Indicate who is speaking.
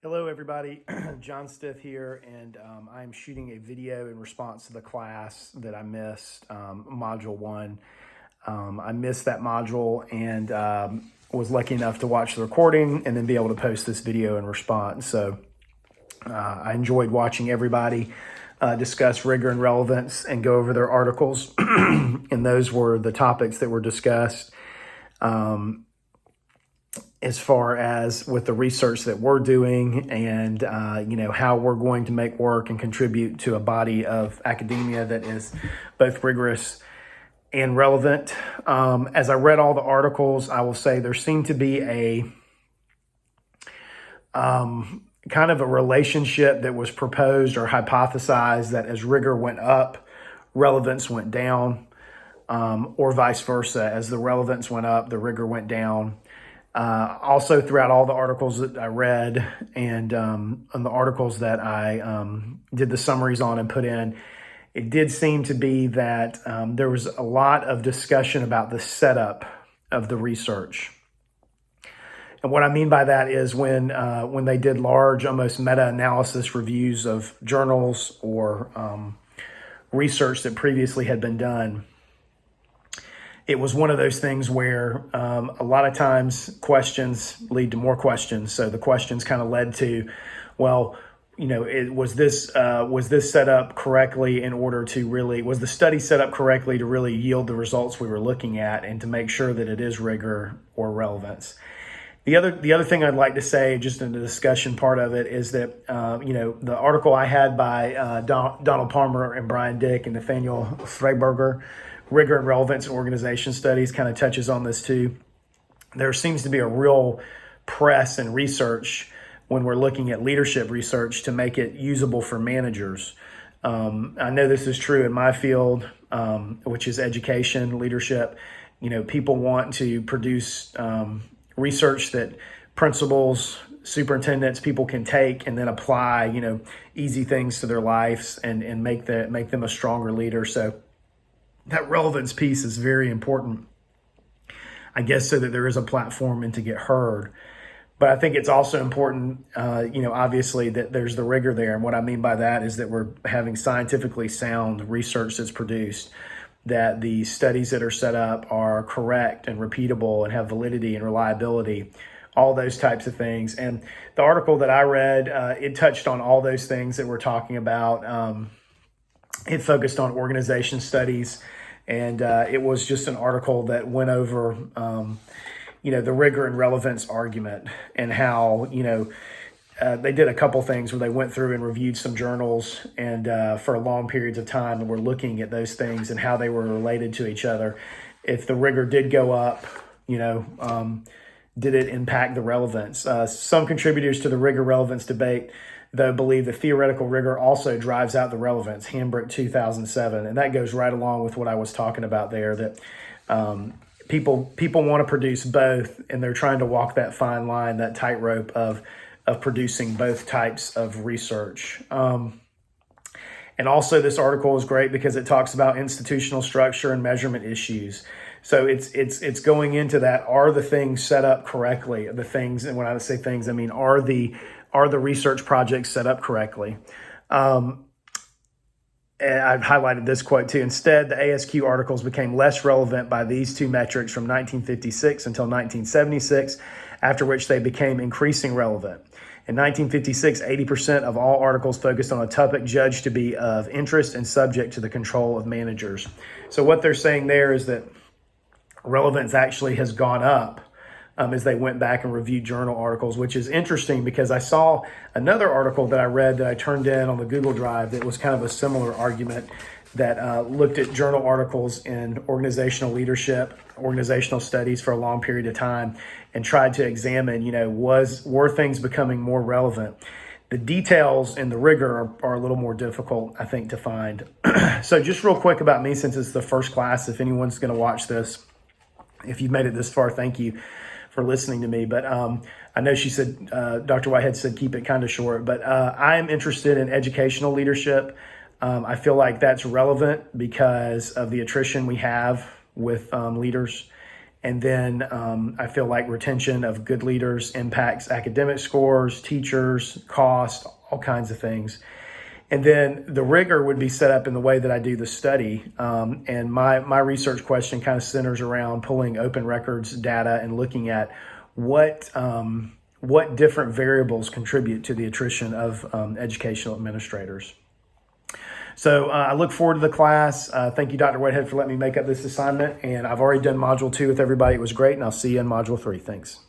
Speaker 1: Hello, everybody. John Stiff here, and I'm shooting a video in response to the class that I missed, Module 1. I missed that module and was lucky enough to watch the recording and then be able to post this video in response. So I enjoyed watching everybody discuss rigor and relevance and go over their articles, and those were the topics that were discussed. As far as with the research that we're doing and, how we're going to make work and contribute to a body of academia that is both rigorous and relevant. As I read all the articles, I will say there seemed to be a kind of a relationship that was proposed or hypothesized that as rigor went up, relevance went down, or vice versa. As the relevance went up, the rigor went down. Also, throughout all the articles that I read and the articles that I did the summaries on and put in, it did seem to be that there was a lot of discussion about the setup of the research. And what I mean by that is when they did large, almost meta-analysis reviews of journals or research that previously had been done, it was one of those things where a lot of times questions lead to more questions. So the questions kind of led to, well, was this set up correctly in order to really, was the study set up correctly to really yield the results we were looking at and to make sure that it is rigor or relevance? The other thing I'd like to say, just in the discussion part of it, is that the article I had by Donald Palmer and Brian Dick and Nathaniel Freiberger, Rigor and Relevance in Organization Studies, kind of touches on this too. There seems to be a real press and research when we're looking at leadership research to make it usable for managers. I know this is true in my field, which is education, leadership. People want to produce research that principals, superintendents, people can take and then apply, easy things to their lives and make them a stronger leader. So that relevance piece is very important, I guess, so that there is a platform and to get heard. But I think it's also important, obviously, that there's the rigor there. And what I mean by that is that we're having scientifically sound research that's produced, that the studies that are set up are correct and repeatable and have validity and reliability, all those types of things. And the article that I read, it touched on all those things that we're talking about. It focused on organization studies, and it was just an article that went over, the rigor and relevance argument and how, they did a couple things where they went through and reviewed some journals and for long periods of time, and were looking at those things and how they were related to each other. If the rigor did go up, did it impact the relevance? Some contributors to the rigor relevance debate, though, believe the theoretical rigor also drives out the relevance, Hambrick 2007. And that goes right along with what I was talking about there, that people want to produce both, and they're trying to walk that fine line, that tightrope of producing both types of research. And also this article is great because it talks about institutional structure and measurement issues. So it's going into that. Are the things set up correctly? The things, and when I say things, I mean, are the research projects set up correctly? And I've highlighted this quote too. Instead, the ASQ articles became less relevant by these two metrics from 1956 until 1976, after which they became increasing relevant. In 1956, 80% of all articles focused on a topic judged to be of interest and subject to the control of managers. So what they're saying there is that relevance actually has gone up as they went back and reviewed journal articles, which is interesting because I saw another article that I read that I turned in on the Google Drive that was kind of a similar argument that looked at journal articles in organizational leadership, organizational studies for a long period of time, and tried to examine, were things becoming more relevant? The details and the rigor are a little more difficult, I think, to find. So just real quick about me, since it's the first class, if anyone's going to watch this, if you've made it this far, thank you for listening to me. But I know she said, Dr. Whitehead said, keep it kind of short, but I am interested in educational leadership. I feel like that's relevant because of the attrition we have with leaders And then I feel like retention of good leaders impacts academic scores, teachers, cost, all kinds of things. And then the rigor would be set up in the way that I do the study. And my research question kind of centers around pulling open records data and looking at what different variables contribute to the attrition of educational administrators. So I look forward to the class. Thank you, Dr. Whitehead, for letting me make up this assignment. And I've already done Module 2 with everybody. It was great, and I'll see you in Module 3. Thanks.